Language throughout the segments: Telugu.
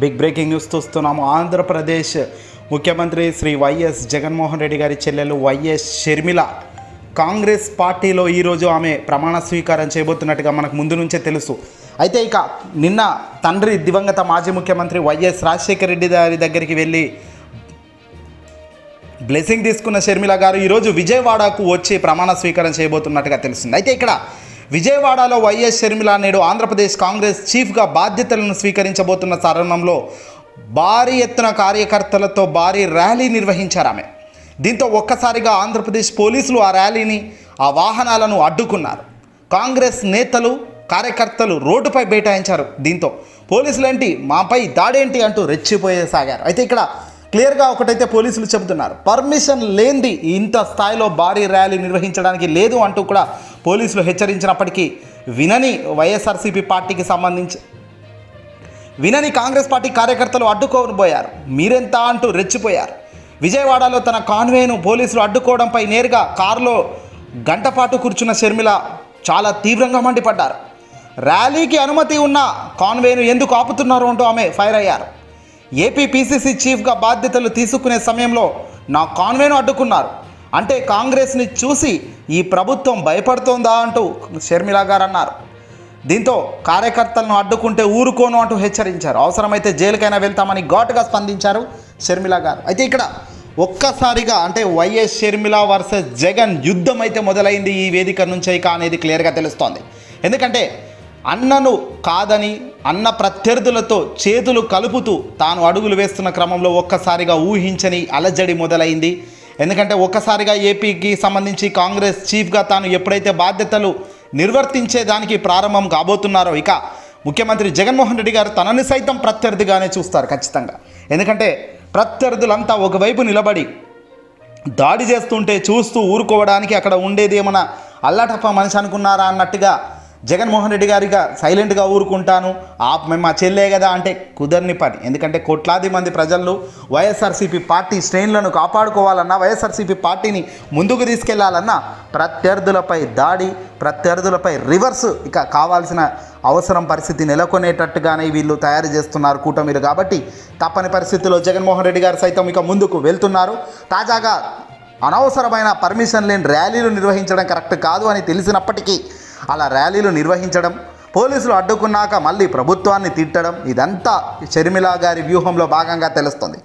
బిగ్ బ్రేకింగ్ న్యూస్ చూస్తున్నాము. ఆంధ్రప్రదేశ్ ముఖ్యమంత్రి శ్రీ వైఎస్ జగన్మోహన్ రెడ్డి గారి చెల్లెలు వైఎస్ షర్మిల కాంగ్రెస్ పార్టీలో ఈరోజు ఆమె ప్రమాణ స్వీకారం చేయబోతున్నట్టుగా మనకు ముందు నుంచే తెలుసు. అయితే ఇక నిన్న తండ్రి దివంగత మాజీ ముఖ్యమంత్రి వైఎస్ రాజశేఖర రెడ్డి గారి దగ్గరికి వెళ్ళి బ్లెస్సింగ్ తీసుకున్న షర్మిల గారు ఈరోజు విజయవాడకు వచ్చి ప్రమాణ స్వీకారం చేయబోతున్నట్టుగా తెలిసింది. అయితే ఇక్కడ విజయవాడలో వైఎస్ షర్మిల నేడు ఆంధ్రప్రదేశ్ కాంగ్రెస్ చీఫ్గా బాధ్యతలను స్వీకరించబోతున్న తరుణంలో భారీ ఎత్తున కార్యకర్తలతో భారీ ర్యాలీ నిర్వహించారు ఆమె. దీంతో ఒక్కసారిగా ఆంధ్రప్రదేశ్ పోలీసులు ఆ ర్యాలీని, ఆ వాహనాలను అడ్డుకున్నారు. కాంగ్రెస్ నేతలు, కార్యకర్తలు రోడ్డుపై బైఠాయించారు. దీంతో పోలీసులేంటి, మాపై దాడేంటి అంటూ రెచ్చిపోయేసాగారు. అయితే ఇక్కడ క్లియర్గా ఒకటైతే పోలీసులు చెబుతున్నారు, పర్మిషన్ లేనిది ఇంత స్థాయిలో భారీ ర్యాలీ నిర్వహించడానికి లేదు అంటూ కూడా పోలీసులు హెచ్చరించినప్పటికీ వైఎస్ఆర్సీపీ పార్టీకి సంబంధించి వినని కాంగ్రెస్ పార్టీ కార్యకర్తలు అడ్డుకోబోయారు. మీరెంత అంటూ రెచ్చిపోయారు. విజయవాడలో తన కాన్వేను పోలీసులు అడ్డుకోవడంపై నేరుగా కారులో గంటపాటు కూర్చున్న షర్మిల చాలా తీవ్రంగా మండిపడ్డారు. ర్యాలీకి అనుమతి ఉన్న కాన్వేను ఎందుకు ఆపుతున్నారు అంటూ ఆమె ఫైర్ అయ్యారు. ఏపీ పీసీసీ చీఫ్గా బాధ్యతలు తీసుకునే సమయంలో నా కాన్వేను అడ్డుకున్నారు అంటే కాంగ్రెస్ని చూసి ఈ ప్రభుత్వం భయపడుతోందా అంటూ షర్మిల గారు అన్నారు. దీంతో కార్యకర్తలను అడ్డుకుంటే ఊరుకోను అంటూ హెచ్చరించారు. అవసరమైతే జైలుకైనా వెళ్తామని ఘాటుగా స్పందించారు షర్మిల గారు. అయితే ఇక్కడ ఒక్కసారిగా అంటే వైఎస్ షర్మిల వర్సెస్ జగన్ యుద్ధం అయితే మొదలైంది ఈ వేదిక నుంచి అనేది క్లియర్గా తెలుస్తోంది. ఎందుకంటే అన్నను కాదని అన్న ప్రత్యర్థులతో చేతులు కలుపుతూ తాను అడుగులు వేస్తున్న క్రమంలో ఒక్కసారిగా ఊహించని అలజడి మొదలైంది. ఎందుకంటే ఒక్కసారిగా ఏపీకి సంబంధించి కాంగ్రెస్ చీఫ్గా తాను ఎప్పుడైతే బాధ్యతలు నిర్వర్తించేదానికి ప్రారంభం కాబోతున్నారో ఇక ముఖ్యమంత్రి జగన్మోహన్ రెడ్డి గారు తనని సైతం ప్రత్యర్థిగానే చూస్తారు ఖచ్చితంగా. ఎందుకంటే ప్రత్యర్థులంతా ఒకవైపు నిలబడి దాడి చేస్తుంటే చూస్తూ ఊరుకోవడానికి అక్కడ ఉండేది ఏమన్నా అల్లాటప్ప మనిషి అనుకున్నారా అన్నట్టుగా జగన్మోహన్ రెడ్డి గారిగా సైలెంట్గా ఊరుకుంటాను, మేము మా చెల్లే కదా అంటే కుదరని పని. ఎందుకంటే కోట్లాది మంది ప్రజలు వైఎస్ఆర్సీపీ పార్టీ శ్రేణులను కాపాడుకోవాలన్నా, వైఎస్ఆర్సీపీ పార్టీని ముందుకు తీసుకెళ్లాలన్నా ప్రత్యర్థులపై దాడి, ప్రత్యర్థులపై రివర్స్ ఇక కావాల్సిన అవసరం పరిస్థితి నెలకొనేటట్టుగానే వీళ్ళు తయారు చేస్తున్నారు కూటమిలు. కాబట్టి తప్పని పరిస్థితుల్లో జగన్మోహన్ రెడ్డి గారు సైతం ఇక ముందుకు వెళ్తున్నారు. తాజాగా అనవసరమైన పర్మిషన్ లేని ర్యాలీలు నిర్వహించడం కరెక్ట్ కాదు అని తెలిసినప్పటికీ అలా ర్యాలీలు నిర్వహించడం, పోలీసులు అడ్డుకున్నాక మళ్ళీ ప్రభుత్వాన్ని తిట్టడం, ఇదంతా షర్మిల గారి వ్యూహంలో భాగంగా తెలుస్తుంది.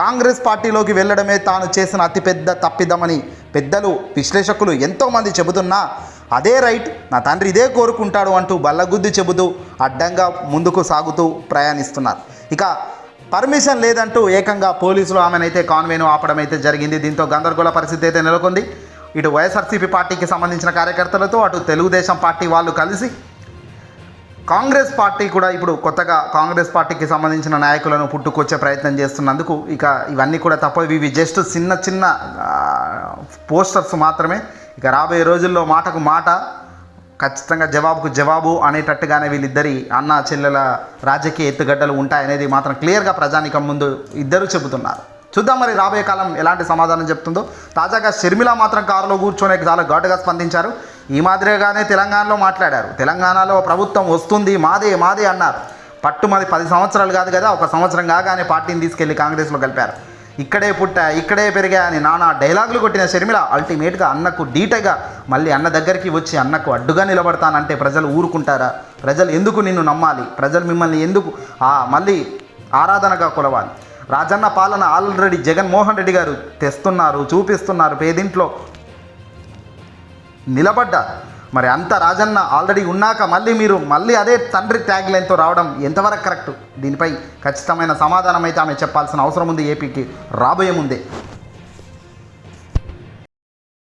కాంగ్రెస్ పార్టీలోకి వెళ్ళడమే తాను చేసిన అతిపెద్ద తప్పిదమని పెద్దలు, విశ్లేషకులు ఎంతోమంది చెబుతున్నా అదే రైట్, నా తండ్రి ఇదే కోరుకుంటాడు అంటూ బల్లగుద్ది చెబుతూ అడ్డంగా ముందుకు సాగుతూ ప్రయాణిస్తున్నారు. ఇక పర్మిషన్ లేదంటూ ఏకంగా పోలీసులు ఆమెనైతే కాన్వేను ఆపడం అయితే జరిగింది. దీంతో గందరగోళ పరిస్థితి అయితే నెలకొంది. ఇటు వైఎస్ఆర్సీపీ పార్టీకి సంబంధించిన కార్యకర్తలతో అటు తెలుగుదేశం పార్టీ వాళ్ళు కలిసి కాంగ్రెస్ పార్టీ కూడా ఇప్పుడు కొత్తగా కాంగ్రెస్ పార్టీకి సంబంధించిన నాయకులను పుట్టుకొచ్చే ప్రయత్నం చేస్తున్నందుకు ఇక ఇవన్నీ కూడా తప్ప ఇవి జస్ట్ చిన్న చిన్న పోస్టర్స్ మాత్రమే. ఇక రాబోయే రోజుల్లో మాటకు మాట, ఖచ్చితంగా జవాబుకు జవాబు అనేటట్టుగానే వీళ్ళిద్దరి అన్న చెల్లెల రాజకీయ ఎత్తుగడ్డలు ఉంటాయనేది మాత్రం క్లియర్గా ప్రజానికం ముందు ఇద్దరు చెబుతున్నారు. చూద్దాం మరి రాబోయే కాలం ఎలాంటి సమాధానం చెప్తుందో. తాజాగా షర్మిల మాత్రం కారులో కూర్చొని చాలా ఘాటుగా స్పందించారు. ఈ మాదిరిగానే తెలంగాణలో మాట్లాడారు. తెలంగాణలో ప్రభుత్వం వస్తుంది, మాదే మాదే అన్నారు. పట్టుమది 10 సంవత్సరాలు కాదు కదా, 1 సంవత్సరం కాగానే పార్టీని తీసుకెళ్లి కాంగ్రెస్లో కలిపారు. ఇక్కడే పుట్టా, ఇక్కడే పెరిగా అని నానా డైలాగులు కొట్టిన షర్మిల అల్టిమేట్గా అన్నకు డీటగా మళ్ళీ అన్న దగ్గరికి వచ్చి అన్నకు అడ్డుగా నిలబడతానంటే ప్రజలు ఊరుకుంటారా? ప్రజలు ఎందుకు నిన్ను నమ్మాలి? ప్రజలు మిమ్మల్ని ఎందుకు మళ్ళీ ఆరాధనగా కొలవాలి? రాజన్న పాలన ఆల్రెడీ జగన్మోహన్ రెడ్డి గారు తెస్తున్నారు, చూపిస్తున్నారు, పేదింట్లో నిలబడ్డారు. మరి అంత రాజన్న ఆల్రెడీ ఉన్నాక మళ్ళీ అదే తండ్రి ట్యాగ్ లైన్తో రావడం ఎంతవరకు కరెక్ట్? దీనిపై ఖచ్చితమైన సమాధానం అయితే ఆమె చెప్పాల్సిన అవసరం ఉంది ఏపీకి రాబోయే ముందే.